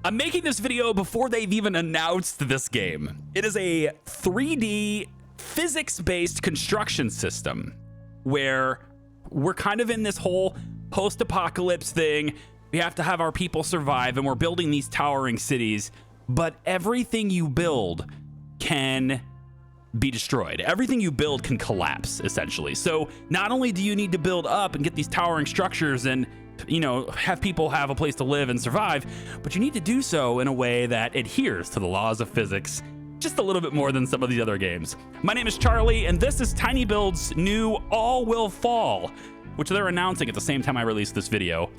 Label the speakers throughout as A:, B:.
A: I'm making this video before they've even announced this game. It is a 3D physics-based construction system where we're kind of in this whole post-apocalypse thing. We have to have our people survive, and we're building these towering cities, but everything you build can be destroyed. Everything you build can collapse, essentially. So not only do you need to build up and get these towering structures and, you know, have people have a place to live and survive, but you need to do so in a way that adheres to the laws of physics just a little bit more than some of the other games. My name is Charlie, and this is tinybuild's new All Will Fall, which they're announcing at the same time I release this video.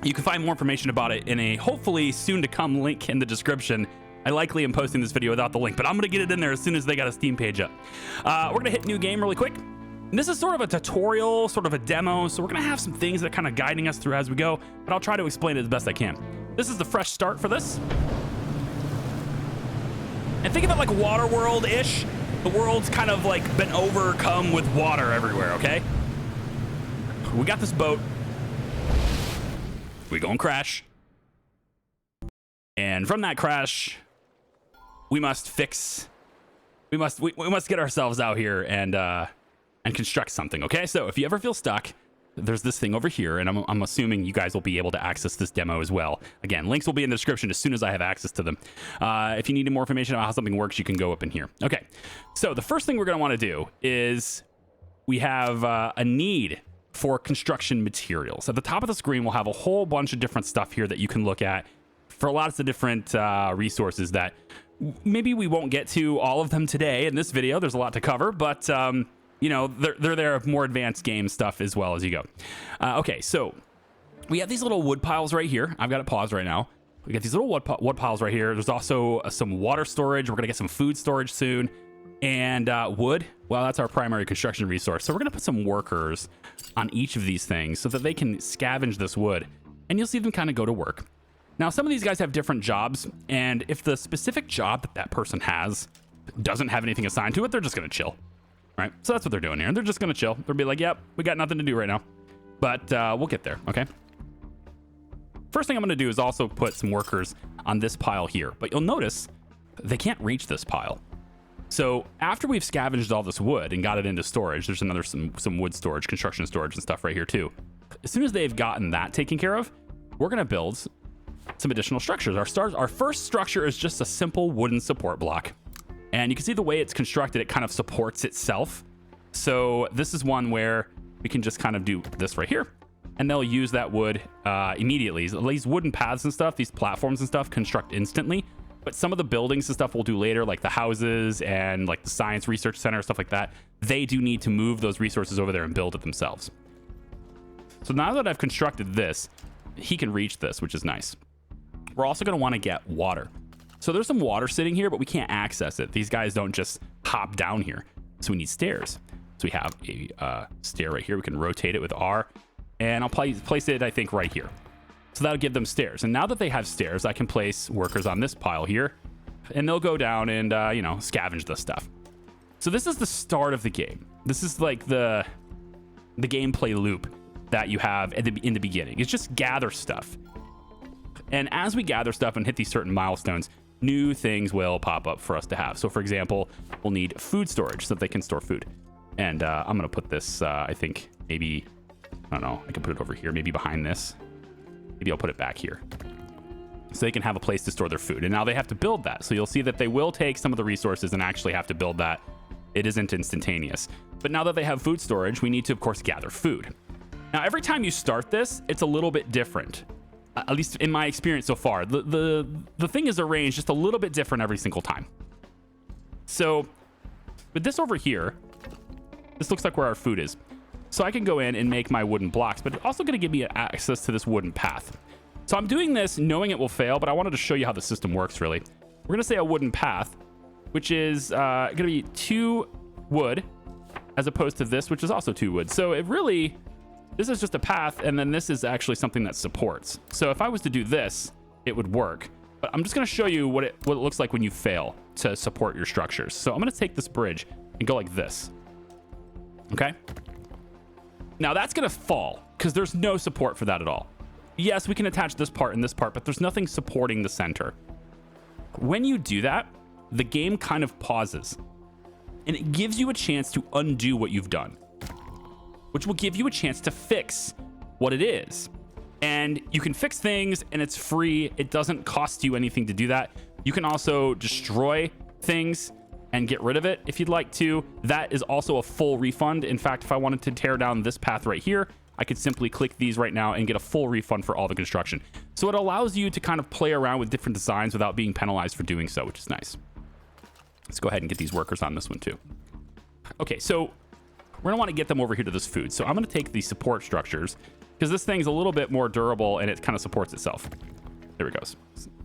A: You can find more information about it in a hopefully soon to come link in the description. I likely am posting this video without the link, but I'm gonna get it in there as soon as they got a Steam page up. We're gonna hit new game really quick. And this is sort of a tutorial, sort of a demo, so we're gonna have some things that are kind of guiding us through as we go, but I'll try to explain it as best I can. This is the fresh start for this. And think of it like Waterworld-ish. The world's kind of like been overcome with water everywhere, okay? We got this boat. We gonna crash. And from that crash, we must get ourselves out here and construct something, okay? So if you ever feel stuck, there's this thing over here, and I'm assuming you guys will be able to access this demo as well. Again, links will be in the description as soon as I have access to them. If you need more information about how something works, you can go up in here. Okay, so the first thing we're gonna wanna do is we have a need for construction materials. At the top of the screen, we'll have a whole bunch of different stuff here that you can look at for lots of different resources that maybe we won't get to all of them today in this video. There's a lot to cover, but you know, they're there more advanced game stuff as well as you go. Okay, so we have these little wood piles right here. I've got it paused right now. We got these little wood piles right here. There's also some water storage. We're gonna get some food storage soon. And wood, well, that's our primary construction resource. So we're gonna put some workers on each of these things so that they can scavenge this wood. And you'll see them kind of go to work. Now, some of these guys have different jobs, and if the specific job that person has doesn't have anything assigned to it, they're just gonna chill, right? So that's what they're doing here. They're just gonna chill. They'll be like, yep, we got nothing to do right now, but we'll get there, okay? First thing I'm gonna do is also put some workers on this pile here, but you'll notice they can't reach this pile. So after we've scavenged all this wood and got it into storage, there's another some wood storage, construction storage and stuff right here too. As soon as they've gotten that taken care of, we're gonna build some additional structures. Our first structure is just a simple wooden support block. And you can see the way it's constructed, it kind of supports itself. So this is one where we can just kind of do this right here. And they'll use that wood immediately. These wooden paths and stuff, these platforms and stuff construct instantly. But some of the buildings and stuff we'll do later, like the houses and like the science research center, stuff like that, they do need to move those resources over there and build it themselves. So now that I've constructed this, he can reach this, which is nice. We're also going to want to get water. So there's some water sitting here, but we can't access it. These guys don't just hop down here. So we need stairs. So we have a stair right here. We can rotate it with R. And I'll place it, I think, right here. So that'll give them stairs. And now that they have stairs, I can place workers on this pile here. And they'll go down and, you know, scavenge the stuff. So this is the start of the game. This is like the gameplay loop that you have in the beginning. It's just gather stuff. And as we gather stuff and hit these certain milestones, new things will pop up for us to have. So for example, we'll need food storage so that they can store food. And I'm gonna put this, I think maybe, I don't know, I can put it over here, maybe behind this. Maybe I'll put it back here. So they can have a place to store their food. And now they have to build that. So you'll see that they will take some of the resources and actually have to build that. It isn't instantaneous. But now that they have food storage, we need to, of course, gather food. Now, every time you start this, it's a little bit different. At least in my experience so far. The thing is arranged just a little bit different every single time. So with this over here, this looks like where our food is. So I can go in and make my wooden blocks, but it's also going to give me access to this wooden path. So I'm doing this knowing it will fail, but I wanted to show you how the system works, really. We're going to say a wooden path, which is going to be 2 wood, as opposed to this, which is also 2 wood. So it really, this is just a path, and then this is actually something that supports. So if I was to do this, it would work. But I'm just going to show you what it looks like when you fail to support your structures. So I'm going to take this bridge and go like this. Okay? Now that's going to fall because there's no support for that at all. yes, we can attach this part and this part, but there's nothing supporting the center. When you do that, the game kind of pauses, and it gives you a chance to undo what you've done, which will give you a chance to fix what it is. And you can fix things, and it's free. It doesn't cost you anything to do that. You can also destroy things and get rid of it if you'd like to. That is also a full refund. In fact, if I wanted to tear down this path right here, I could simply click these right now and get a full refund for all the construction. So it allows you to kind of play around with different designs without being penalized for doing so, which is nice. Let's go ahead and get these workers on this one too. Okay, so we're gonna want to get them over here to this food. So I'm gonna take the support structures, because this thing's a little bit more durable and it kind of supports itself. There it goes.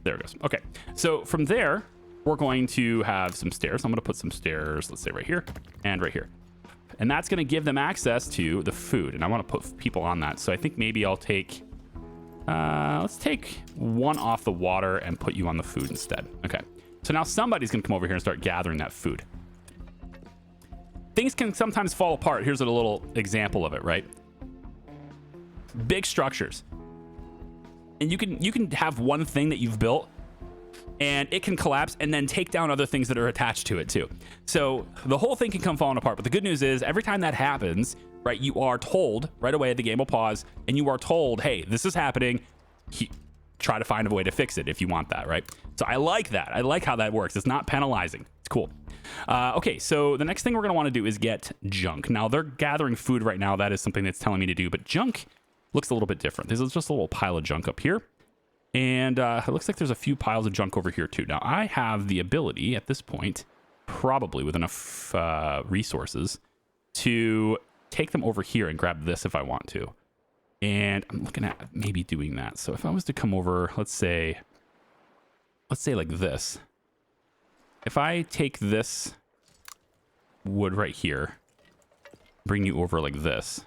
A: There it goes. Okay, so from there, we're going to have some stairs. I'm going to put some stairs, let's say right here and right here. And that's going to give them access to the food. And I want to put people on that. So I think maybe I'll take, let's take one off the water and put you on the food instead. Okay, so now somebody's going to come over here and start gathering that food. Things can sometimes fall apart. Here's a little example of it, right? Big structures, and you can have one thing that you've built and it can collapse and then take down other things that are attached to it too. So the whole thing can come falling apart. But the good news is every time that happens, right, you are told right away, the game will pause and you are told, hey, this is happening. Try to find a way to fix it if you want that, right? So I like that. I like how that works. It's not penalizing. It's cool. Okay, so the next thing we're going to want to do is get junk. Now they're gathering food right now. That is something that's telling me to do, but junk looks a little bit different. This is just a little pile of junk up here. And it looks like there's a few piles of junk over here too. Now I have the ability at this point, probably with enough resources, to take them over here and grab this if I want to. And I'm looking at maybe doing that. So if I was to come over, let's say like this. If I take this wood right here, bring you over like this.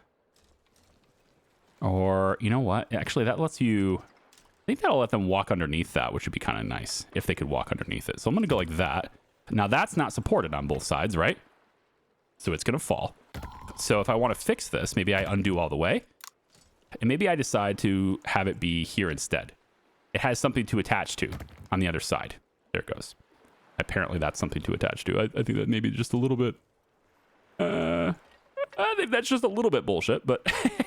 A: Or, you know what? Actually, that lets you... I think that'll let them walk underneath that, which would be kind of nice if they could walk underneath it. So I'm going to go like that. Now, that's not supported on both sides, right? So it's going to fall. So if I want to fix this, maybe I undo all the way. And maybe I decide to have it be here instead. It has something to attach to on the other side. There it goes. Apparently, that's something to attach to. I think that maybe just a little bit... I think that's just a little bit bullshit, but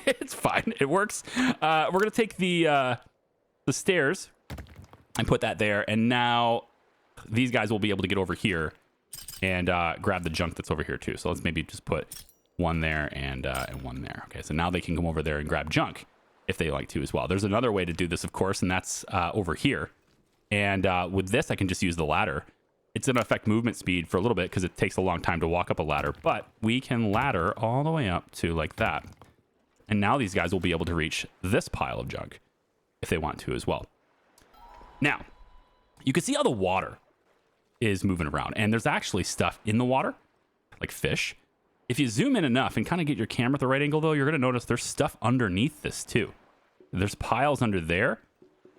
A: it's fine. It works. We're going to take the stairs and put that there. And now these guys will be able to get over here and grab the junk that's over here too. So let's maybe just put one there and one there. Okay, so now they can come over there and grab junk if they like to as well. There's another way to do this, of course, and that's over here. And with this, I can just use the ladder. It's going to affect movement speed for a little bit because it takes a long time to walk up a ladder, but we can ladder all the way up to like that. And now these guys will be able to reach this pile of junk if they want to as well. Now, you can see how the water is moving around, and there's actually stuff in the water, like fish. If you zoom in enough and kind of get your camera at the right angle, though, you're going to notice there's stuff underneath this too. There's piles under there.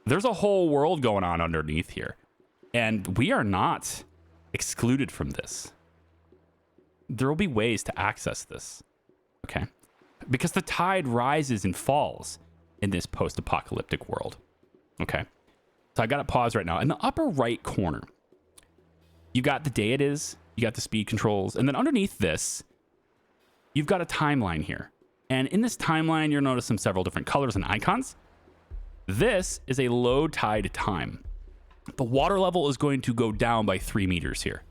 A: There's a whole world going on underneath here. And we are not excluded from this. There will be ways to access this, okay? Because the tide rises and falls in this post-apocalyptic world, okay? So I got it paused right now. In the upper right corner, you got the day it is, you got the speed controls, and then underneath this, you've got a timeline here. And in this timeline, you'll notice several different colors and icons. This is a low tide time. The water level is going to go down by 3 meters here.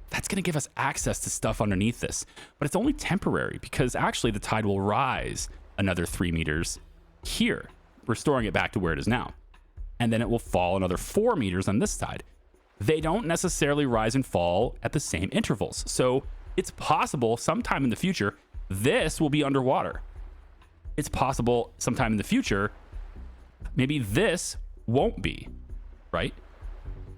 A: That's going to give us access to stuff underneath this, but it's only temporary because actually the tide will rise another 3 meters here, restoring it back to where it is now. And then it will fall another 4 meters on this side. They don't necessarily rise and fall at the same intervals. So it's possible sometime in the future, this will be underwater. It's possible sometime in the future, maybe this won't be, right?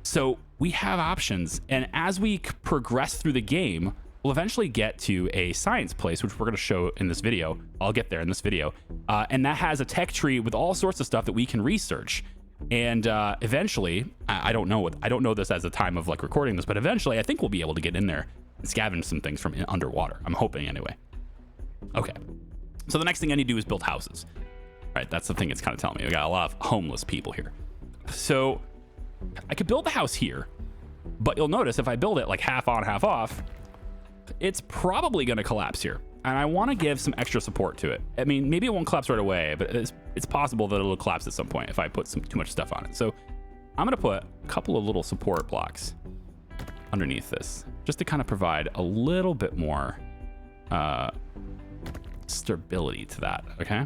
A: So we have options, and as we progress through the game, we'll eventually get to a science place, which we're going to show in this video. I'll get there in this video. And that has a tech tree with all sorts of stuff that we can research. And eventually, I don't know this as the time of like recording this, but eventually I think we'll be able to get in there and scavenge some things from underwater. I'm hoping anyway. Okay. So the next thing I need to do is build houses. Right, that's the thing it's kind of telling me. We got a lot of homeless people here. So I could build the house here, but you'll notice if I build it like half on, half off, it's probably going to collapse here. And I want to give some extra support to it. I mean, maybe it won't collapse right away, but it's possible that it'll collapse at some point if I put too much stuff on it. So I'm going to put a couple of little support blocks underneath this, just to kind of provide a little bit more stability to that, okay?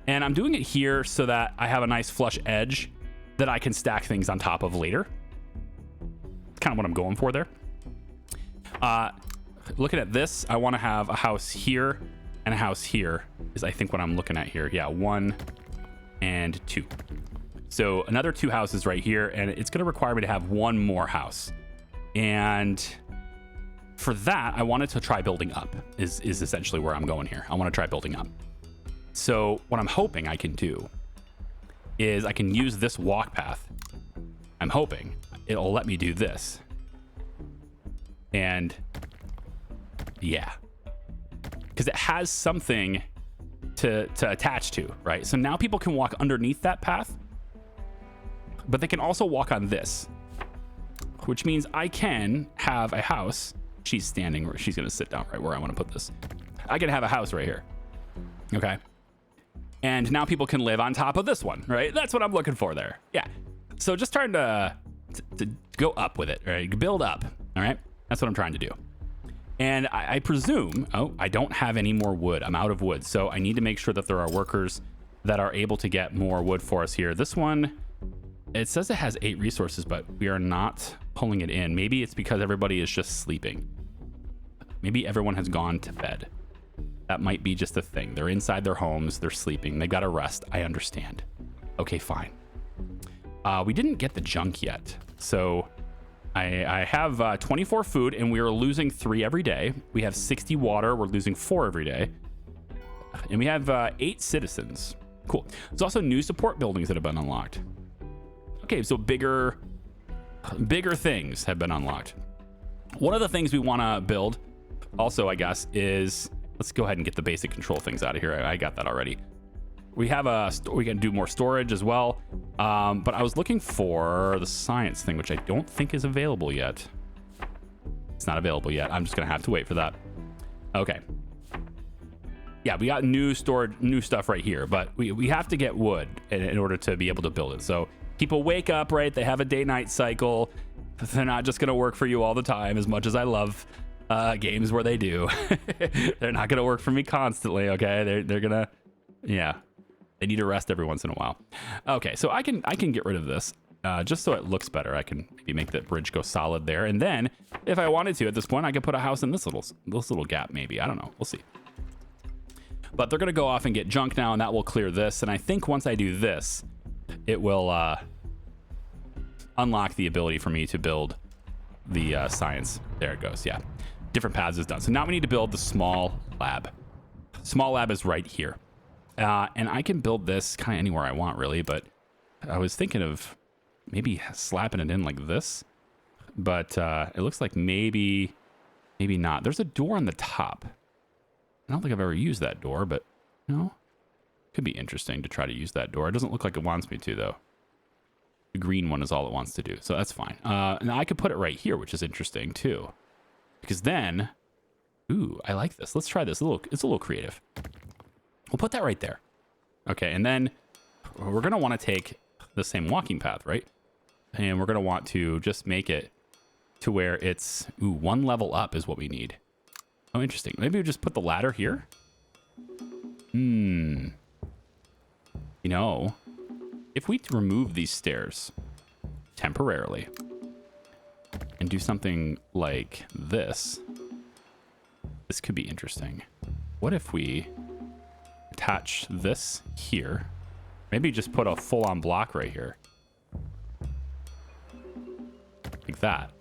A: And I'm doing it here so that I have a nice flush edge that I can stack things on top of later. Kind of what I'm going for there. Looking at this, I want to have a house here and a house here is I think what I'm looking at here. Yeah, 1 and 2. So another 2 houses right here, and it's going to require me to have 1 more house. And for that, I wanted to try building up is essentially where I'm going here. I want to try building up. So what I'm hoping I can do is I can use this walk path. I'm hoping it'll let me do this. And yeah, because it has something to attach to, right? So now people can walk underneath that path, but they can also walk on this, which means I can have a house. She's standing where she's going to sit down right where I want to put this. I can have a house right here. Okay. And now people can live on top of this one, right? That's what I'm looking for there. Yeah. So just trying to go up with it, right? Build up. All right. That's what I'm trying to do. And I presume, oh, I don't have any more wood. I'm out of wood. So I need to make sure that there are workers that are able to get more wood for us here. This one, it says it has 8 resources, but we are not pulling it in. Maybe it's because everybody is just sleeping. Maybe everyone has gone to bed. That might be just a thing. They're inside their homes. They're sleeping. They got to rest. I understand. Okay, fine. We didn't get the junk yet. So I have 24 food, and we are losing 3 every day. We have 60 water. We're losing 4 every day. And we have 8 citizens. Cool. There's also new support buildings that have been unlocked. Okay, so bigger things have been unlocked. One of the things we want to build also, I guess, is... Let's go ahead and get the basic control things out of here. I got that already. We have we can do more storage as well. But I was looking for the science thing, which I don't think is available yet. It's not available yet. I'm just going to have to wait for that. Okay. Yeah, we got new stuff right here, but we have to get wood in order to be able to build it. So people wake up, right? They have a day-night cycle. They're not just going to work for you all the time, as much as I love games where they do. They're not gonna work for me constantly, okay? They're gonna, yeah, they need to rest every once in a while. Okay, so I can get rid of this just so it looks better. I can maybe make the bridge go solid there, and then if I wanted to at this point, I could put a house in this little gap maybe. I don't know, we'll see. But they're gonna go off and get junk now, and that will clear this. And I think once I do this, it will unlock the ability for me to build the science. There it goes. Yeah. Different paths is done. So now we need to build the small lab. Small lab is right here. And I can build this kind of anywhere I want, really, but I was thinking of maybe slapping it in like this, but it looks like maybe not. There's a door on the top. I don't think I've ever used that door, but you know, could be interesting to try to use that door. It doesn't look like it wants me to, though. The green one is all it wants to do, so that's fine. And I could put it right here, which is interesting too. Because then, ooh, I like this. Let's try this. It's a little creative. We'll put that right there. Okay, and then we're going to want to take the same walking path, right? And we're going to want to just make it to where it's, ooh, 1 level up is what we need. Oh, interesting. Maybe we just put the ladder here? You know, if we remove these stairs temporarily and do something like this could be interesting. What if we attach this here? Maybe just put a full-on block right here. Like that.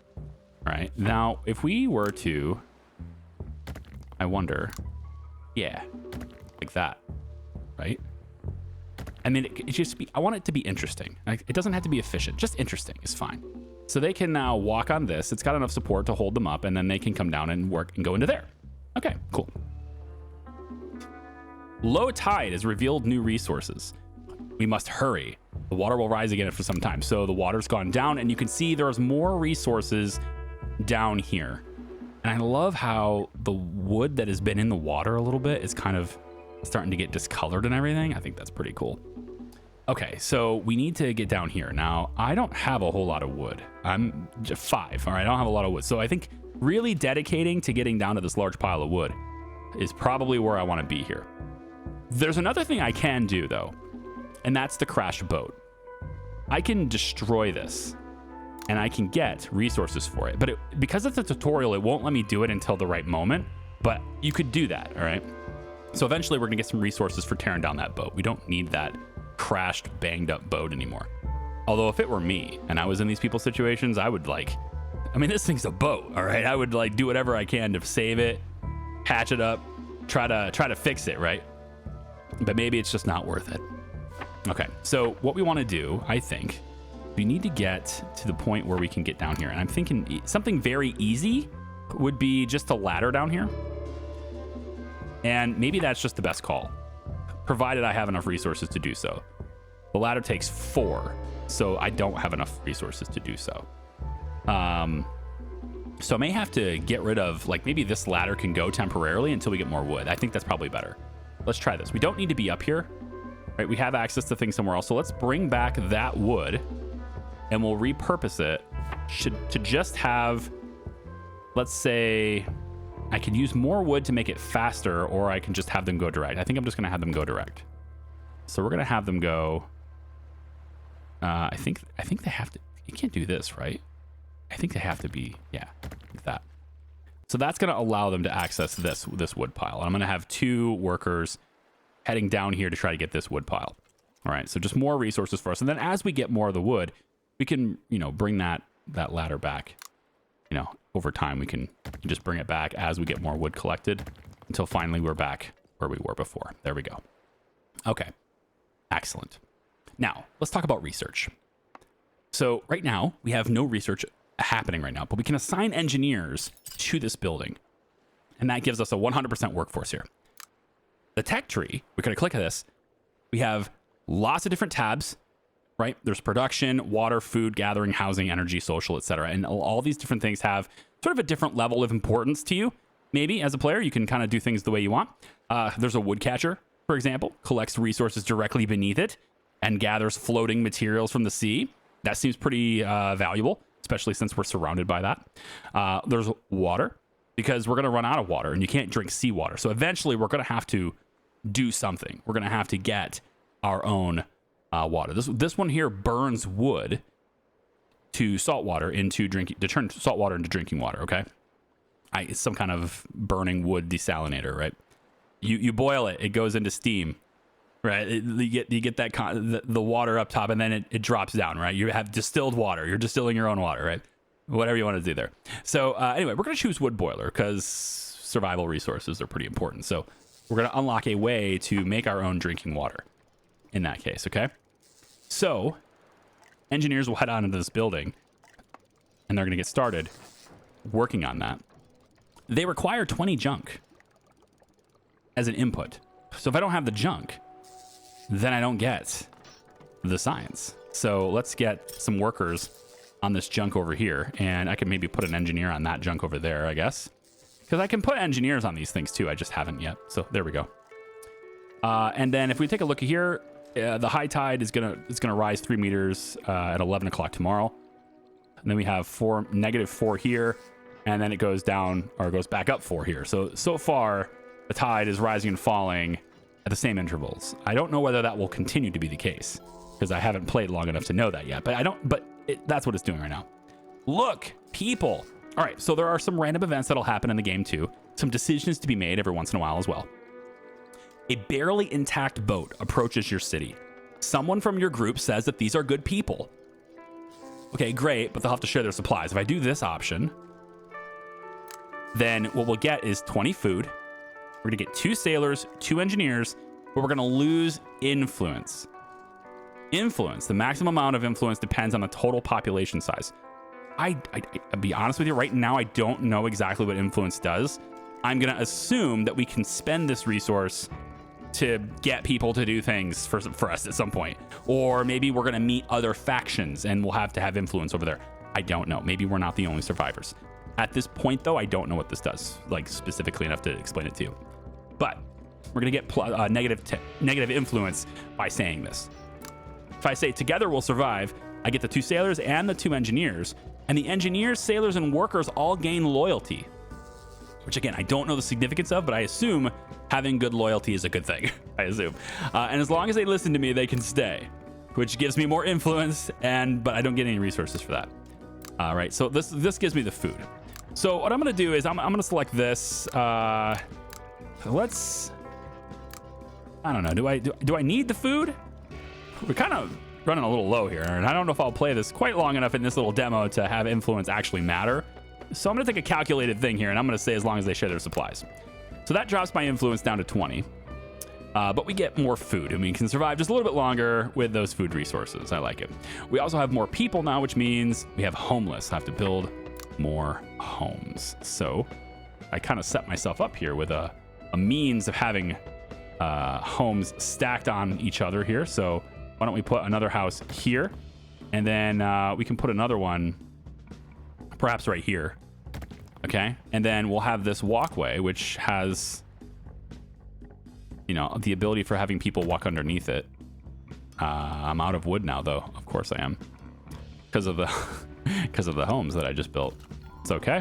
A: All right. Now, if we were to... I wonder... Yeah. Like that. Right? I mean, it just be... I want it to be interesting. Like, it doesn't have to be efficient. Just interesting is fine. So they can now walk on this. It's got enough support to hold them up, and then they can come down and work and go into there. Okay, cool. Low tide has revealed new resources. We must hurry. The water will rise again for some time. So the water's gone down, and you can see there's more resources down here. And I love how the wood that has been in the water a little bit is kind of starting to get discolored and everything. I think that's pretty cool. Okay, so we need to get down here. Now, I don't have a whole lot of wood. I'm just 5, all right? I don't have a lot of wood. So I think really dedicating to getting down to this large pile of wood is probably where I want to be here. There's another thing I can do, though, and that's the crashed boat. I can destroy this, and I can get resources for it. But because it's a tutorial, it won't let me do it until the right moment. But you could do that, all right? So eventually, we're going to get some resources for tearing down that boat. We don't need that crashed, banged-up boat anymore. Although, if it were me, and I was in these people's situations, I would, this thing's a boat, all right? I would, do whatever I can to save it, patch it up, try to fix it, right? But maybe it's just not worth it. Okay, so what we want to do, I think, we need to get to the point where we can get down here. And I'm thinking something very easy would be just a ladder down here. And maybe that's just the best call, provided I have enough resources to do so. The ladder takes 4, so I don't have enough resources to do so. So I may have to get rid of, maybe this ladder can go temporarily until we get more wood. I think that's probably better. Let's try this. We don't need to be up here, right? We have access to things somewhere else. So let's bring back that wood and we'll repurpose it to just have, let's say, I can use more wood to make it faster, or I can just have them go direct. I think I'm just going to have them go direct. So we're going to have them go. I think they have to. You can't do this, right? I think they have to be, like that. So that's going to allow them to access this wood pile. I'm going to have 2 workers heading down here to try to get this wood pile. All right, so just more resources for us. And then as we get more of the wood, we can, bring that ladder back. Over time, we can just bring it back as we get more wood collected until finally we're back where we were before. There we go. Okay, excellent. Now, let's talk about research. So right now, we have no research happening right now, but we can assign engineers to this building. And that gives us a 100% workforce here. The tech tree, we're going to click on this. We have lots of different tabs, right? There's production, water, food, gathering, housing, energy, social, etc. And all these different things have sort of a different level of importance to you. Maybe as a player, you can kind of do things the way you want. There's a woodcatcher, for example, collects resources directly beneath it and gathers floating materials from the sea. That seems pretty valuable, especially since we're surrounded by that. There's water, because we're going to run out of water and you can't drink seawater. So eventually we're going to have to do something. We're going to have to get our own water. This one here burns wood to salt water to turn salt water into drinking water. Okay. It's some kind of burning wood desalinator, right? You boil it, it goes into steam, right? You get that the water up top, and then it drops down, right? You have distilled water. You're distilling your own water, right? Whatever you want to do there. So anyway, we're going to choose wood boiler because survival resources are pretty important. So we're going to unlock a way to make our own drinking water in that case, okay? So engineers will head on into this building, and they're going to get started working on that. They require 20 junk as an input. So if I don't have the junk, then I don't get the science. So let's get some workers on this junk over here, and I can maybe put an engineer on that junk over there, I guess. Because I can put engineers on these things too, I just haven't yet. So there we go. And then if we take a look here, the high tide is gonna rise 3 meters at 11 o'clock tomorrow. And then we have -4 here, and then it goes down, or goes back up 4 here. So far, the tide is rising and falling at the same intervals. I don't know whether that will continue to be the case, because I haven't played long enough to know that yet. But that's what it's doing right now. Look, people. All right, so there are some random events that'll happen in the game too. Some decisions to be made every once in a while as well. A barely intact boat approaches your city. Someone from your group says that these are good people. Okay, great, but they'll have to share their supplies. If I do this option, then what we'll get is 20 food. We're gonna get 2 sailors, 2 engineers, but we're gonna lose influence. Influence, the maximum amount of influence depends on the total population size. I'll be honest with you, right now I don't know exactly what influence does. I'm gonna assume that we can spend this resource to get people to do things for us at some point. Or maybe we're going to meet other factions and we'll have to have influence over there. I don't know. Maybe we're not the only survivors. At this point, though, I don't know what this does, like specifically enough to explain it to you. But we're going to get negative influence by saying this. If I say together we'll survive, I get the 2 sailors and the 2 engineers. And the engineers, sailors, and workers all gain loyalty. Which, again, I don't know the significance of, but I assume having good loyalty is a good thing. I assume. And as long as they listen to me, they can stay. Which gives me more influence, but I don't get any resources for that. All right, so this gives me the food. So what I'm going to do is I'm going to select this. Let's... I don't know. Do I need the food? We're kind of running a little low here, and I don't know if I'll play this quite long enough in this little demo to have influence actually matter. So I'm going to take a calculated thing here, and I'm going to say as long as they share their supplies. So that drops my influence down to 20. But we get more food, and we can survive just a little bit longer with those food resources. I like it. We also have more people now, which means we have homeless. I have to build more homes. So I kind of set myself up here with a means of having homes stacked on each other here. So why don't we put another house here, and then we can put another one perhaps right here. Okay, and then we'll have this walkway which has, you know, the ability for having people walk underneath it. I'm out of wood now, though. Of course I am, because of the homes that I just built. It's okay.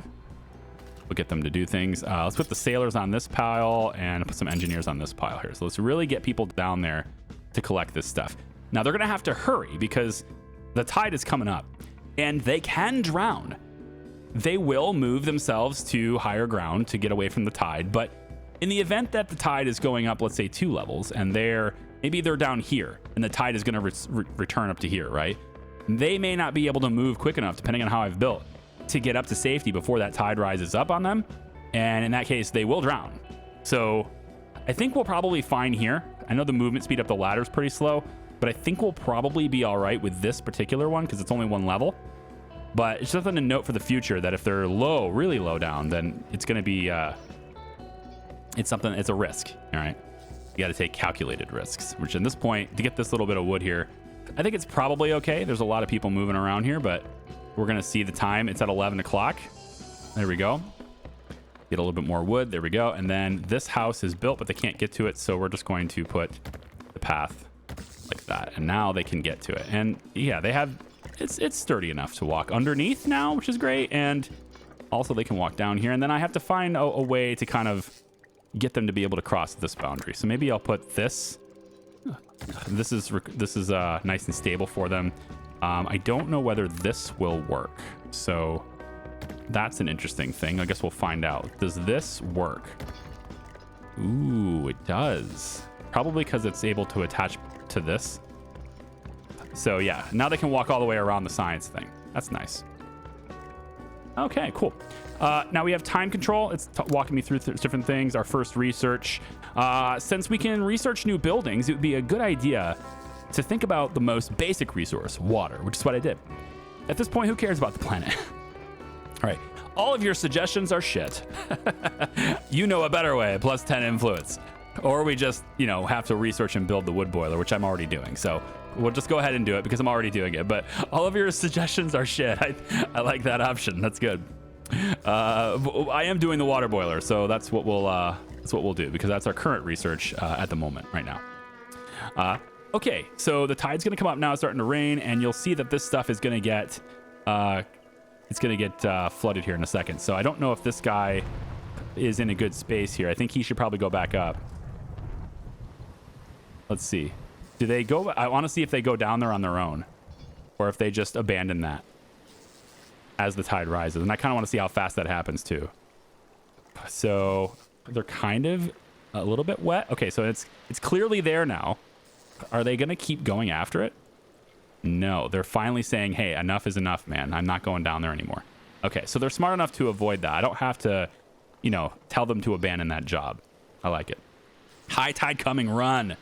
A: We'll get them to do things. Let's put the sailors on this pile and put some engineers on this pile here. So let's really get people down there to collect this stuff. Now they're gonna have to hurry because the tide is coming up, and they can drown. They will move themselves to higher ground to get away from the tide, but in the event that the tide is going up, let's say 2 levels, and maybe they're down here, and the tide is going to return up to here, right? They may not be able to move quick enough, depending on how I've built, to get up to safety before that tide rises up on them, and in that case, they will drown. So I think we'll probably fine here. I know the movement speed up the ladder is pretty slow, but I think we'll probably be all right with this particular one because it's only 1 level. But it's something to note for the future that if they're low, really low down, then it's going to be... it's a risk, all right? You got to take calculated risks, which in this point, to get this little bit of wood here, I think it's probably okay. There's a lot of people moving around here, but we're going to see the time. It's at 11 o'clock. There we go. Get a little bit more wood. There we go. And then this house is built, but they can't get to it, so we're just going to put the path like that. And now they can get to it. And yeah, they have... It's sturdy enough to walk underneath now, which is great. And also they can walk down here. And then I have to find a way to kind of get them to be able to cross this boundary. So maybe I'll put this. This is nice and stable for them. I don't know whether this will work. So that's an interesting thing. I guess we'll find out. Does this work? Ooh, it does. Probably because it's able to attach to this. So yeah, now they can walk all the way around the science thing. That's nice. Okay, cool. Now we have time control. It's walking me through different things. Our first research. Since we can research new buildings, it would be a good idea to think about the most basic resource, water, which is what I did. At this point, who cares about the planet? All right, all of your suggestions are shit. You know a better way, plus 10 influence. Or we just, have to research and build the wood boiler, which I'm already doing. So we'll just go ahead and do it because I'm already doing it. But all of your suggestions are shit. I like that option. That's good. I am doing the water boiler, so that's what we'll do because that's our current research at the moment right now. Okay, so the tide's gonna come up now. It's starting to rain, and you'll see that this stuff is gonna get flooded here in a second. So I don't know if this guy is in a good space here. I think he should probably go back up. Let's see. Do they go? I want to see if they go down there on their own, or if they just abandon that as the tide rises. And I kind of want to see how fast that happens too. So they're kind of a little bit wet. Okay, so it's clearly there now. Are they going to keep going after it? No, they're finally saying, hey, enough is enough, man. I'm not going down there anymore. Okay, so they're smart enough to avoid that. I don't have to, tell them to abandon that job. I like it. High tide coming, run.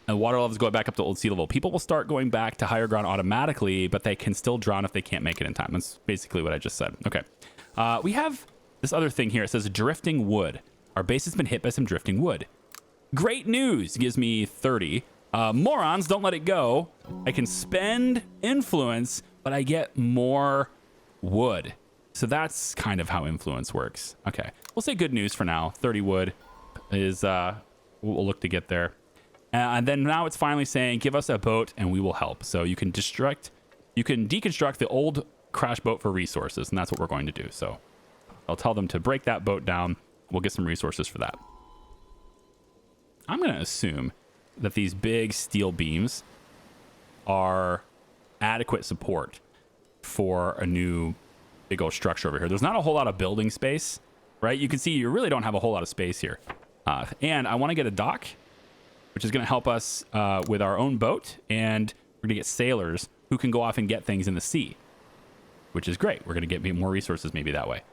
A: And water levels go back up to old sea level. People will start going back to higher ground automatically, but they can still drown if they can't make it in time. That's basically what I just said. Okay. We have this other thing here. It says drifting wood. Our base has been hit by some drifting wood. Great news gives me 30. Morons, don't let it go. I can spend influence, but I get more wood. So that's kind of how influence works. Okay, we'll say good news for now. 30 wood is we'll look to get there. And then now it's finally saying, give us a boat and we will help. So you can deconstruct the old crash boat for resources, and that's what we're going to do. So I'll tell them to break that boat down. We'll get some resources for that. I'm going to assume that these big steel beams are adequate support for a new big old structure over here. There's not a whole lot of building space, right? You can see you really don't have a whole lot of space here. And I want to get a dock, which is going to help us with our own boat. And we're going to get sailors who can go off and get things in the sea, which is great. We're going to get more resources maybe that way.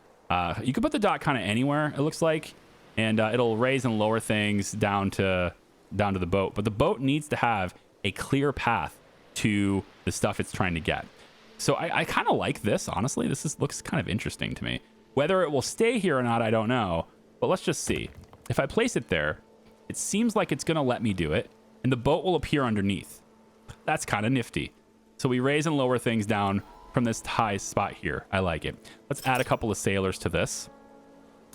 A: You can put the dock kind of anywhere, it looks like, and it'll raise and lower things down to the boat. But the boat needs to have a clear path to the stuff it's trying to get. So I kind of like this, honestly. Looks kind of interesting to me. Whether it will stay here or not, I don't know. But let's just see. If I place it there, it seems like it's going to let me do it, and the boat will appear underneath. That's kind of nifty. So we raise and lower things down from this high spot here. I like it. Let's add a couple of sailors to this.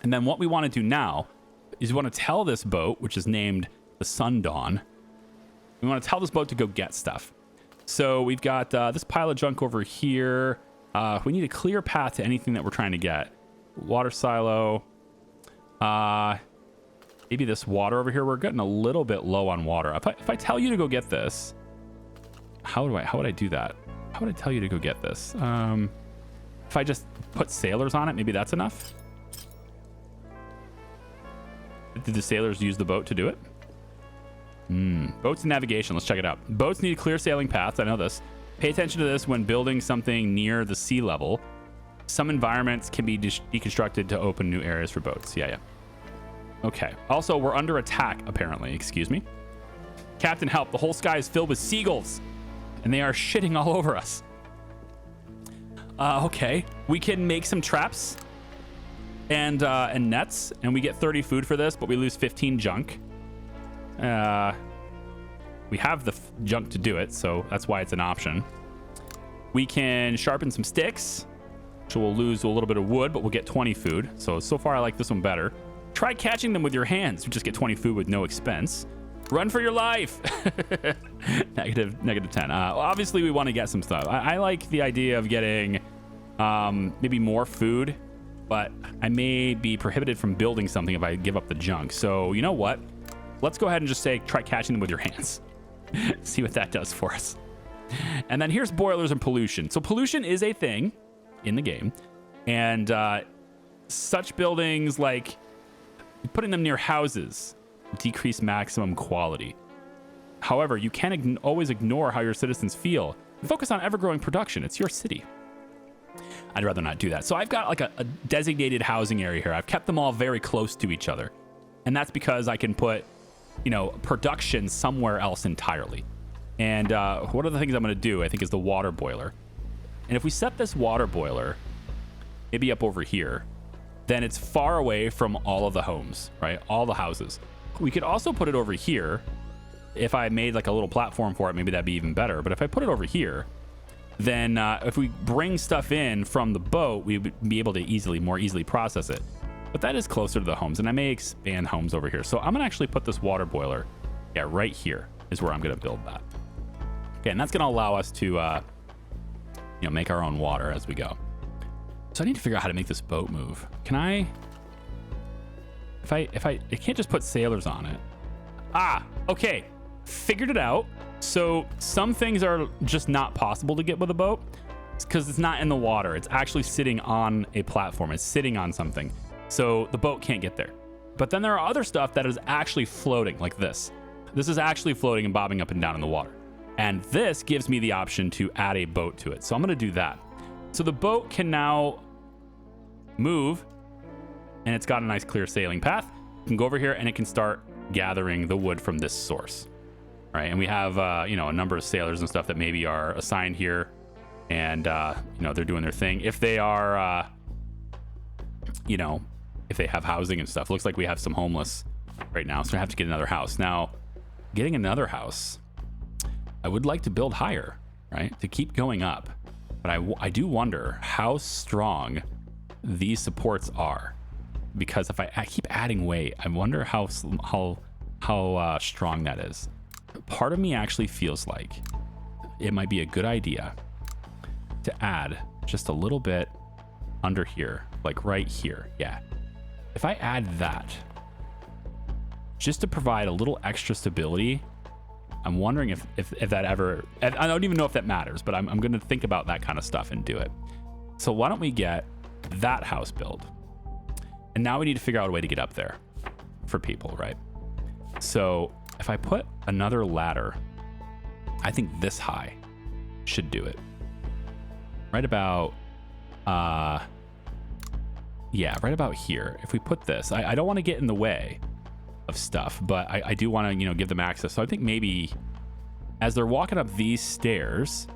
A: And then what we want to do now is we want to tell this boat, which is named the Sundawn, we want to tell this boat to go get stuff. So we've got this pile of junk over here. We need a clear path to anything that we're trying to get. Water silo. Maybe this water over here. We're getting a little bit low on water. If I tell you to go get this, how would I do that? How would I tell you to go get this? If I just put sailors on it, maybe that's enough. Did the sailors use the boat to do it? Boats and navigation. Let's check it out. Boats need clear sailing paths. I know this. Pay attention to this when building something near the sea level. Some environments can be deconstructed to open new areas for boats. Yeah. Okay. Also, we're under attack, apparently. Excuse me. Captain, help. The whole sky is filled with seagulls, and they are shitting all over us. Okay. We can make some traps and nets, and we get 30 food for this, but we lose 15 junk. We have the junk to do it, so that's why it's an option. We can sharpen some sticks, so we'll lose a little bit of wood, but we'll get 20 food. So far I like this one better. Try catching them with your hands. You just get 20 food with no expense. Run for your life. negative 10. Obviously we want to get some stuff. I like the idea of getting maybe more food, but I may be prohibited from building something if I give up the junk. So you know what? Let's go ahead and just say, try catching them with your hands. See what that does for us. And then here's boilers and pollution. So pollution is a thing in the game. And such buildings like putting them near houses decrease maximum quality. However, you can't always ignore how your citizens feel and focus on ever-growing production. It's your city. I'd rather not do that. So I've got like a designated housing area here. I've kept them all very close to each other. And that's because I can put, production somewhere else entirely. And one of the things I'm going to do, I think, is the water boiler. And if we set this water boiler maybe up over here, then it's far away from all of the homes, right? All the houses. We could also put it over here. If I made like a little platform for it, maybe that'd be even better. But if I put it over here, then if we bring stuff in from the boat, we would be able to more easily process it. But that is closer to the homes, and I may expand homes over here. So I'm gonna actually put this water boiler, right here is where I'm gonna build that. Okay, and that's gonna allow us to, make our own water as we go. So I need to figure out how to make this boat move. Can I? I can't just put sailors on it. Okay, figured it out. So some things are just not possible to get with a boat because it's not in the water. It's actually sitting on a platform. It's sitting on something. So the boat can't get there. But then there are other stuff that is actually floating, like this. This is actually floating and bobbing up and down in the water. And this gives me the option to add a boat to it. So I'm going to do that. So the boat can now move, and it's got a nice clear sailing path. You can go over here and it can start gathering the wood from this source. Right, and we have a number of sailors and stuff that maybe are assigned here, and they're doing their thing. If they are, if they have housing and stuff, looks like we have some homeless right now, so I have to get another house. Now, getting another house, I would like to build higher, right? To keep going up. But I do wonder how strong these supports are. Because if I keep adding weight, I wonder how strong that is. Part of me actually feels like it might be a good idea to add just a little bit under here, like right here. Yeah. If I add that, just to provide a little extra stability, I'm wondering if that ever, I don't even know if that matters, but I'm going to think about that kind of stuff and do it. So why don't we get that house built? And now we need to figure out a way to get up there for people, right? So if I put another ladder, I think this high should do it. Right about, yeah, right about here. If we put this, I don't want to get in the way of stuff, but I do want to, give them access. So I think maybe as they're walking up these stairs,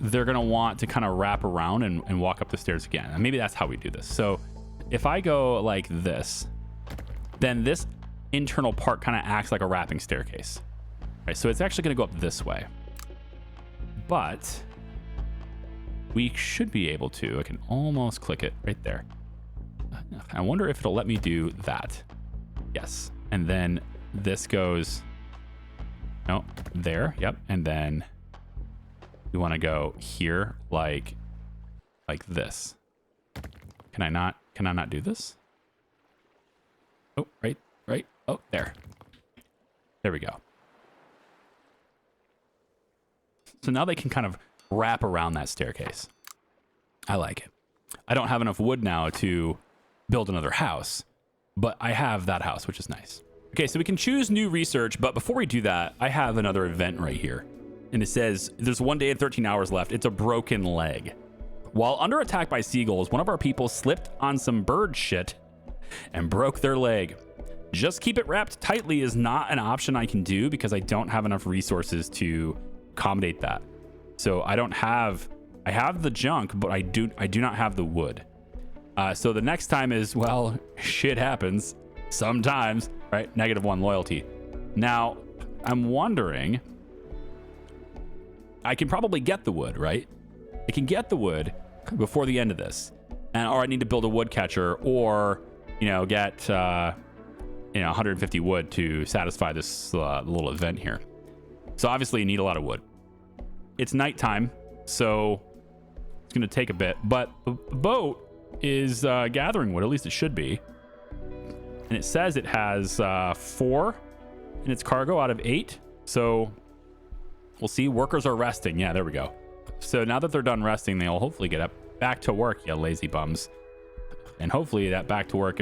A: they're going to want to kind of wrap around and walk up the stairs again. And maybe that's how we do this. So if I go like this, then this internal part kind of acts like a wrapping staircase. Right? So it's actually going to go up this way. But we should be able to, I can almost click it right there. I wonder if it'll let me do that. Yes. And then this goes, no, there. Yep. And then we want to go here like this. Can I not do this? Oh, right. Oh, there we go. So now they can kind of wrap around that staircase. I like it. I don't have enough wood now to build another house, but I have that house, which is nice. Okay, so we can choose new research, but before we do that, I have another event right here. And it says, there's 1 day and 13 hours left. It's a broken leg. While under attack by seagulls, one of our people slipped on some bird shit and broke their leg. Just keep it wrapped tightly is not an option I can do because I don't have enough resources to accommodate that. So I have the junk, but I do not have the wood. So the next time is, well, shit happens sometimes, right? -1 loyalty. Now, I'm wondering, I can probably get the wood, right? I can get the wood before the end of this. Or I need to build a wood catcher or, get, 150 wood to satisfy this little event here. So obviously you need a lot of wood. It's nighttime, so it's going to take a bit, but the boat is gathering wood, at least it should be. And it says it has 4 in its cargo out of 8. So we'll see. Workers are resting. Yeah, there we go. So now that they're done resting, they'll hopefully get back to work, you lazy bums. And hopefully that back to work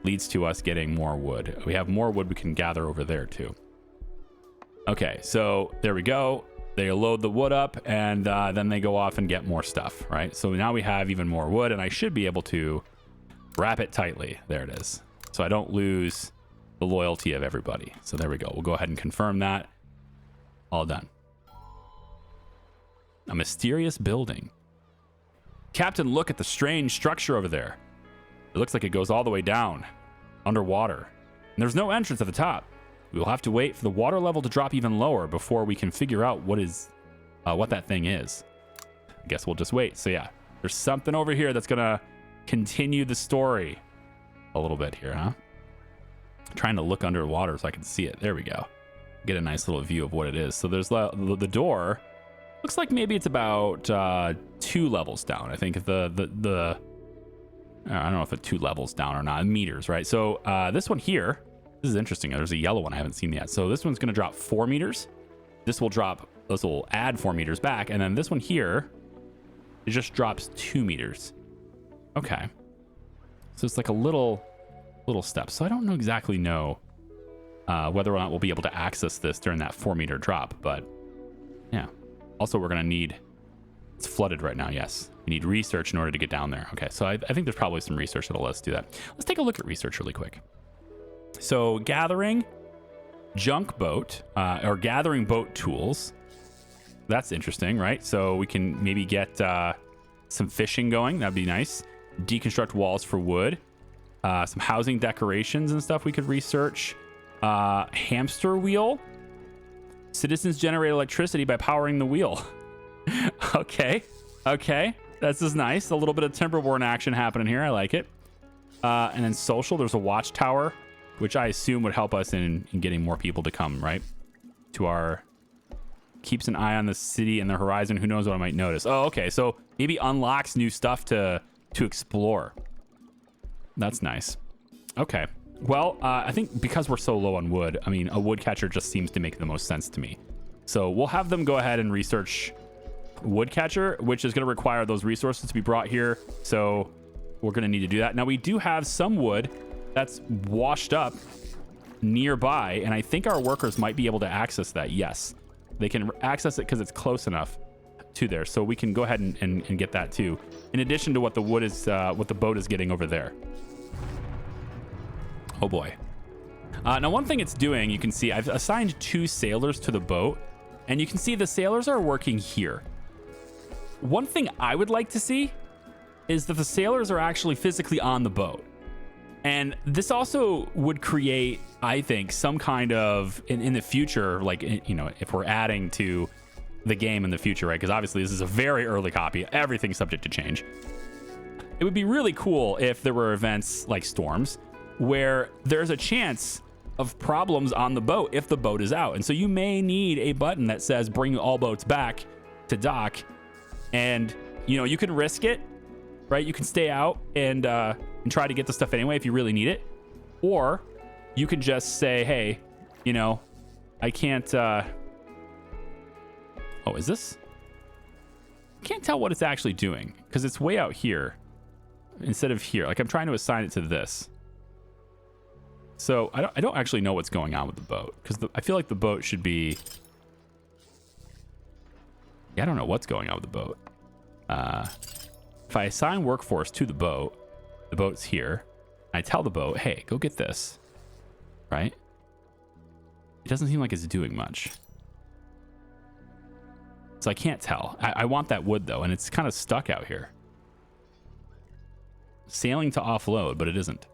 A: leads to us getting more wood. We have more wood we can gather over there too. Okay, so there we go. They load the wood up and then they go off and get more stuff, right? So now we have even more wood and I should be able to wrap it tightly. There it is. So I don't lose the loyalty of everybody. So there we go. We'll go ahead and confirm that. All done. A mysterious building. Captain, look at the strange structure over there. It looks like it goes all the way down, underwater. And there's no entrance at the top. We will have to wait for the water level to drop even lower before we can figure out what that thing is. I guess we'll just wait. So yeah, there's something over here that's gonna continue the story a little bit here, huh? I'm trying to look underwater so I can see it. There we go. Get a nice little view of what it is. So there's the door. Looks like maybe it's about 2 levels down. I think the I don't know if it's 2 levels down or not. Meters, right? So this one here, this is interesting. There's a yellow one I haven't seen yet. So this one's going to drop 4 meters. This will add 4 meters back. And then this one here, it just drops 2 meters. Okay. So it's like a little step. So I don't exactly know whether or not we'll be able to access this during that 4 meter drop. But yeah. Also, we're going to need... It's flooded right now, yes. You need research in order to get down there. Okay, so I think there's probably some research that'll let us do that. Let's take a look at research really quick. So gathering junk boat or gathering boat tools. That's interesting, right? So we can maybe get some fishing going. That'd be nice. Deconstruct walls for wood. Some housing decorations and stuff we could research. Hamster wheel. Citizens generate electricity by powering the wheel. Okay. This is nice. A little bit of Timberborn action happening here. I like it. And then social, there's a watchtower, which I assume would help us in getting more people to come, right? To our... Keeps an eye on the city and the horizon. Who knows what I might notice. Oh, okay. So maybe unlocks new stuff to explore. That's nice. Okay. Well, I think because we're so low on wood, I mean, a woodcatcher just seems to make the most sense to me. So we'll have them go ahead and research woodcatcher, which is going to require those resources to be brought here. So we're going to need to do that. Now, we do have some wood that's washed up nearby, and I think our workers might be able to access that. Yes, they can access it because it's close enough to there. So we can go ahead and get that too, in addition to what the wood is, what the boat is getting over there. Oh boy. Now, one thing it's doing, you can see I've assigned 2 sailors to the boat, and you can see the sailors are working here. One thing I would like to see is that the sailors are actually physically on the boat. And this also would create, I think, some kind of, in the future, like, you know, if we're adding to the game in the future, right? Because obviously this is a very early copy. Everything's subject to change. It would be really cool if there were events like storms where there's a chance of problems on the boat if the boat is out. And so you may need a button that says bring all boats back to dock. And, you know, you can risk it, right? You can stay out and try to get the stuff anyway if you really need it. Or you can just say, hey, you know, I can't... Oh, is this? I can't tell what it's actually doing because it's way out here instead of here. Like, I'm trying to assign it to this. So I don't actually know what's going on with the boat because I feel like the boat should be... Yeah, I don't know what's going on with the boat. If I assign workforce to the boat's here. I tell the boat, hey, go get this. Right? It doesn't seem like it's doing much. So I can't tell. I want that wood, though, and it's kind of stuck out here. Sailing to offload, but it isn't.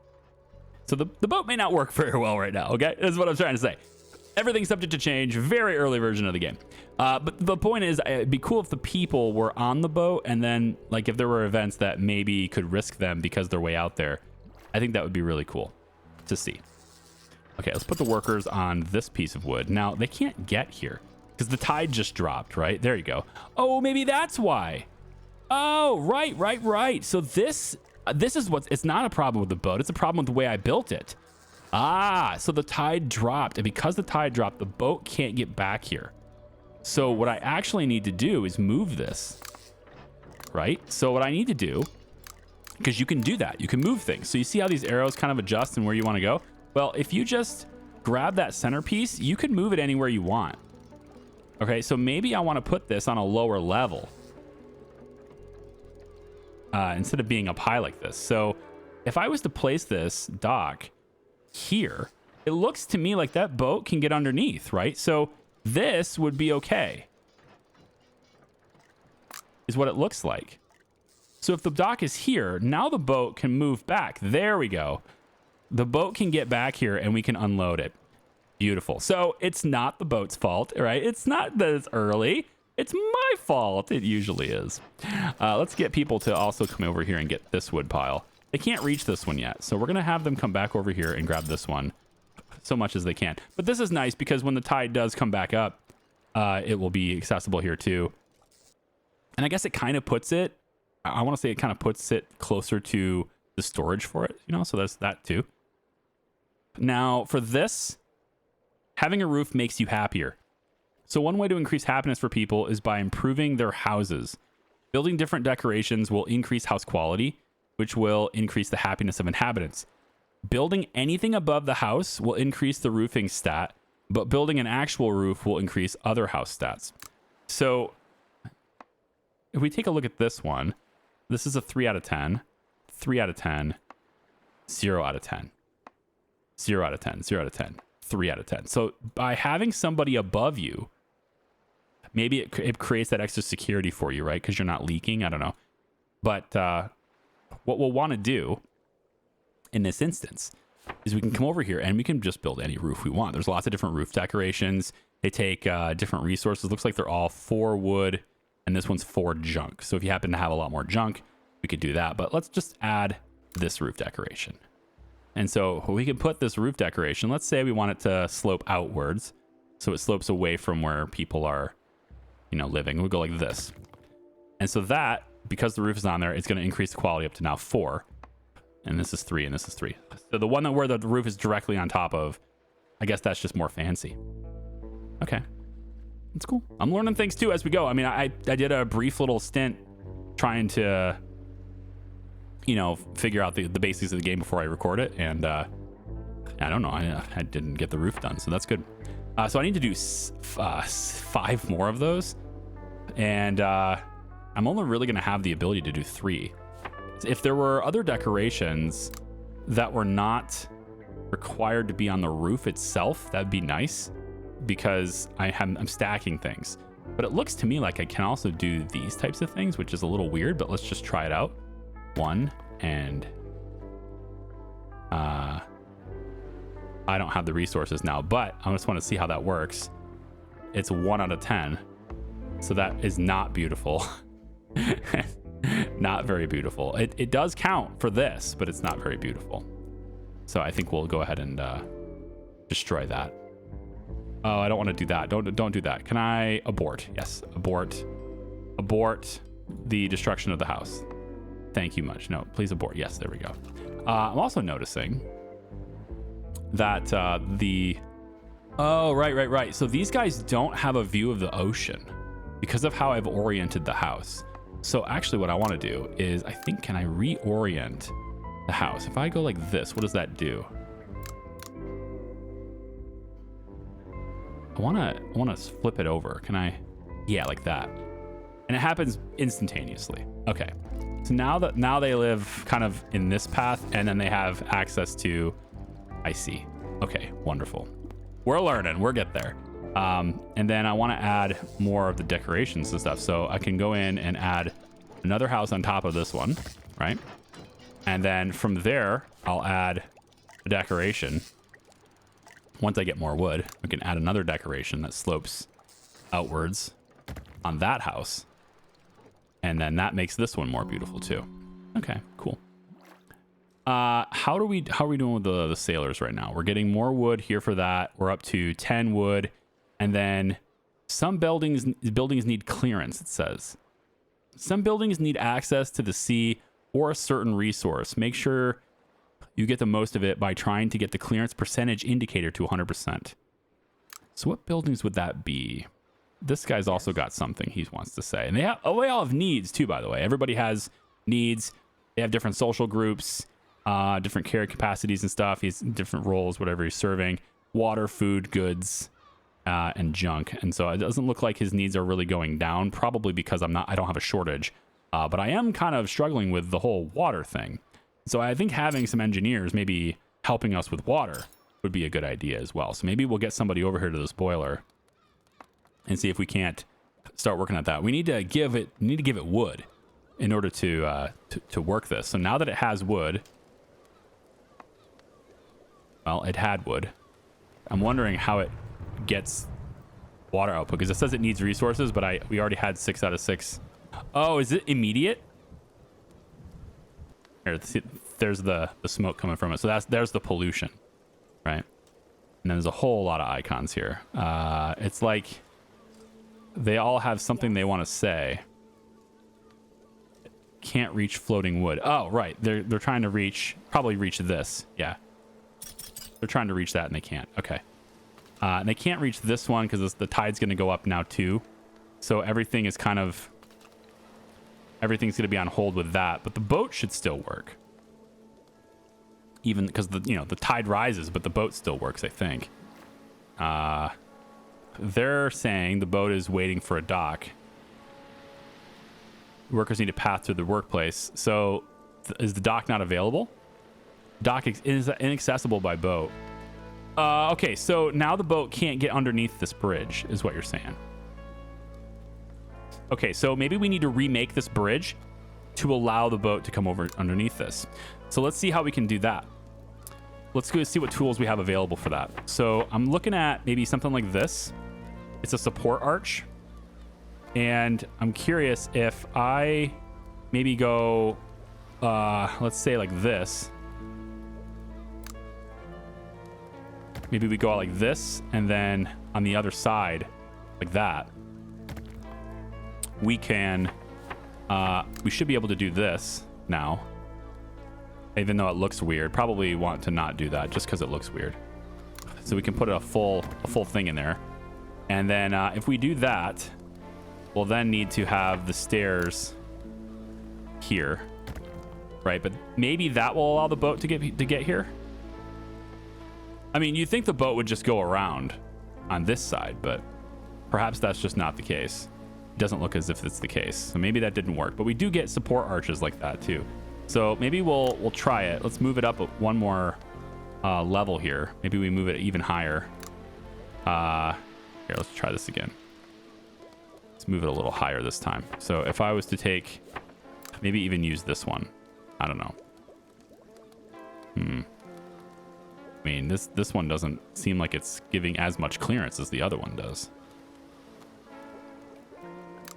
A: So the boat may not work very well right now, okay? That's what I'm trying to say. Everything's subject to change. Very early version of the game. But the point is, it'd be cool if the people were on the boat, and then, like, if there were events that maybe could risk them because they're way out there. I think that would be really cool to see. Okay, let's put the workers on this piece of wood. Now, they can't get here because the tide just dropped, right? There you go. Oh, maybe that's why. Oh, right. So this is what, it's not a problem with the boat. It's a problem with the way I built it. Ah, so the tide dropped. And because the tide dropped, the boat can't get back here. So what I actually need to do is move this, right? So what I need to do, because you can do that. You can move things. So you see how these arrows kind of adjust and where you want to go? Well, if you just grab that centerpiece, you can move it anywhere you want. Okay, so maybe I want to put this on a lower level. Instead of being up high like this. So if I was to place this dock here, it looks to me like that boat can get underneath, right? So this would be okay, is what it looks like. So if the dock is here, now the boat can move back. There we go. The boat can get back here and we can unload it. Beautiful. So it's not the boat's fault, right? It's not that it's early. It's my fault. It usually is. Let's get people to also come over here and get this wood pile. They can't reach this one yet. So we're going to have them come back over here and grab this one so much as they can. But this is nice because when the tide does come back up, it will be accessible here too. And I guess it kind of puts it, I want to say it kind of puts it closer to the storage for it, you know, so there's that too. Now for this, having a roof makes you happier. So one way to increase happiness for people is by improving their houses. Building different decorations will increase house quality, which will increase the happiness of inhabitants. Building anything above the house will increase the roofing stat, but building an actual roof will increase other house stats. So if we take a look at this one, this is a 3 out of 10, 3 out of 10, 0 out of 10, 0 out of 10, 0 out of 10, 3 out of 10. So by having somebody above you, maybe it creates that extra security for you, right? Because you're not leaking. I don't know. But what we'll want to do in this instance is we can come over here and we can just build any roof we want. There's lots of different roof decorations. They take different resources. Looks like they're all 4 wood and this one's 4 junk. So if you happen to have a lot more junk, we could do that. But let's just add this roof decoration. And so we can put this roof decoration, let's say we want it to slope outwards. So it slopes away from where people are, you know, living. We'll go like this. And so that, because the roof is on there, it's going to increase the quality up to now 4. And this is 3 and this is 3. So the one that where the roof is directly on top of, I guess that's just more fancy. Okay. That's cool. I'm learning things too as we go. I mean, I did a brief little stint trying to, you know, figure out the basics of the game before I record it. And I don't know. I didn't get the roof done. So that's good. So I need to do 5 more of those. And I'm only really going to have the ability to do 3. If there were other decorations that were not required to be on the roof itself, that'd be nice, because I'm stacking things. But it looks to me like I can also do these types of things, which is a little weird, but let's just try it out. 1 and I don't have the resources now, but I just want to see how that works. It's 1 out of 10. So that is not beautiful. Not very beautiful. It does count for this, but it's not very beautiful. So I think we'll go ahead and destroy that. Oh, I don't want to do that. Don't do that. Can I abort? Yes, abort. Abort the destruction of the house. Thank you much. No, please abort. Yes, there we go. I'm also noticing that oh, right. So these guys don't have a view of the ocean because of how I've oriented the house. So actually what I want to do is, I think, can I reorient the house? If I go like this, what does that do? I want to flip it over. Can I? Yeah, like that. And it happens instantaneously. Okay. So now they live kind of in this path, and then they have access to, I see. Okay, wonderful. We're learning. We'll get there. And then I want to add more of the decorations and stuff. So I can go in and add another house on top of this one, right? And then from there, I'll add a decoration. Once I get more wood, we can add another decoration that slopes outwards on that house. And then that makes this one more beautiful too. Okay, cool. How are we doing with the sailors right now? We're getting more wood here for that. We're up to 10 wood. And then some buildings need clearance, it says. Some buildings need access to the sea or a certain resource. Make sure you get the most of it by trying to get the clearance percentage indicator to 100%. So what buildings would that be? This guy's also got something he wants to say. And they all have needs too, by the way. Everybody has needs. They have different social groups, different care capacities and stuff. He's different roles, whatever he's serving. Water, food, goods, and junk. And so it doesn't look like his needs are really going down, probably because I don't have a shortage. But I am kind of struggling with the whole water thing. So I think having some engineers maybe helping us with water would be a good idea as well. So maybe we'll get somebody over here to this boiler and see if we can't start working at that. We need to give it wood in order to work this. So now that it has wood, well, it had wood. I'm wondering how it gets water output, because it says it needs resources, but we already had 6 out of 6. Oh, is it immediate? Here, there's the smoke coming from it. So there's the pollution, right? And then there's a whole lot of icons here. It's like they all have something they want to say. Can't reach floating wood. Oh, right. They're trying to probably reach this. Yeah. They're trying to reach that and they can't. Okay. And they can't reach this one because the tide's going to go up now too. So everything's going to be on hold with that, but the boat should still work. Even because the tide rises, but the boat still works, I think. They're saying the boat is waiting for a dock. Workers need a path through the workplace. So is the dock not available? Dock is inaccessible by boat. Okay, so now the boat can't get underneath this bridge, is what you're saying. Okay, so maybe we need to remake this bridge to allow the boat to come over underneath this. So let's see how we can do that. let's go see what tools we have available for that. So I'm looking at maybe something like this. It's a support arch. And I'm curious if I maybe go, let's say like this. Maybe we go out like this, and then on the other side, like that, we can, we should be able to do this now. Even though it looks weird, probably want to not do that just because it looks weird. So we can put a full thing in there. And then if we do that, we'll then need to have the stairs here, right? But maybe that will allow the boat to get here. I mean, you'd think the boat would just go around on this side, but perhaps that's just not the case. It doesn't look as if it's the case. So maybe that didn't work, but we do get support arches like that too. So maybe we'll try it. Let's move it up one more level here. Maybe we move it even higher. Here, let's try this again. Let's move it a little higher this time. So if I was to take, maybe even use this one. I don't know. I mean, this one doesn't seem like it's giving as much clearance as the other one does.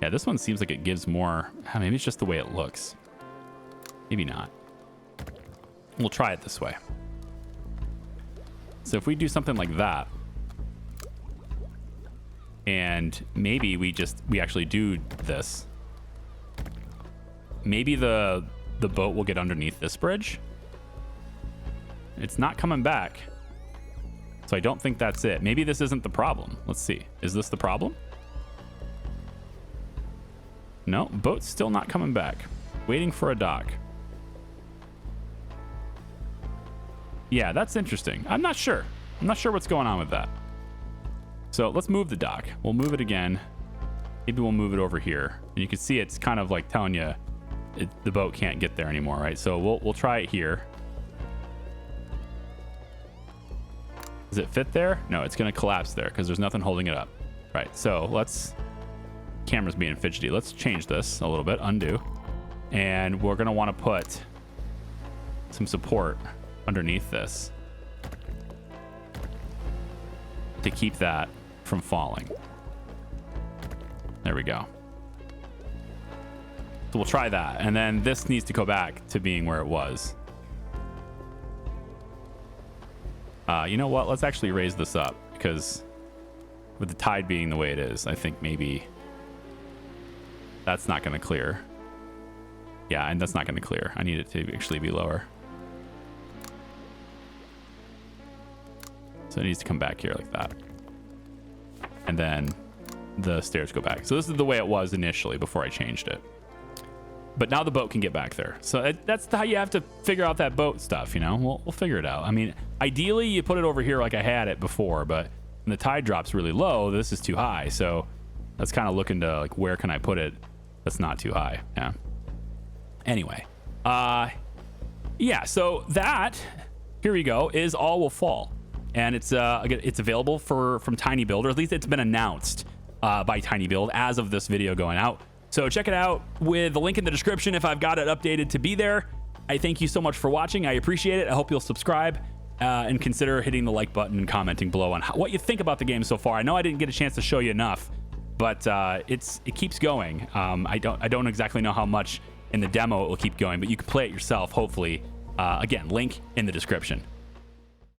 A: Yeah, this one seems like it gives more. Maybe it's just the way it looks. Maybe not. We'll try it this way. So if we do something like that, and maybe we actually do this, maybe the boat will get underneath this bridge. It's not coming back. So I don't think that's it. Maybe this isn't the problem. Let's see. Is this the problem? No, boat's still not coming back. Waiting for a dock. Yeah, that's interesting. I'm not sure. I'm not sure what's going on with that. So let's move the dock. We'll move it again. Maybe we'll move it over here. And you can see it's kind of like telling you the boat can't get there anymore, right? So we'll try it here. Does it fit there? No, it's going to collapse there because there's nothing holding it up. Right, so camera's being fidgety. Let's change this a little bit, undo. And we're going to want to put some support underneath this to keep that from falling. There we go. So we'll try that. And then this needs to go back to being where it was. You know what? Let's actually raise this up because with the tide being the way it is, I think maybe that's not going to clear. Yeah, and that's not going to clear. I need it to actually be lower. So it needs to come back here like that. And then the stairs go back. So this is the way it was initially before I changed it. But now the boat can get back there. So that's how you have to figure out that boat stuff, you know? We'll figure it out. I mean, ideally, you put it over here like I had it before, but when the tide drops really low, this is too high. So that's kind of looking to, like, where can I put it that's not too high? Yeah. Anyway. Yeah, so that, here we go, is All Will Fall. And it's available from tinybuild, or at least it's been announced by tinybuild as of this video going out. So check it out with the link in the description if I've got it updated to be there. I thank you so much for watching. I appreciate it. I hope you'll subscribe and consider hitting the like button and commenting below on what you think about the game so far. I know I didn't get a chance to show you enough, but it keeps going. I don't exactly know how much in the demo it will keep going, but you can play it yourself, hopefully. Again, link in the description.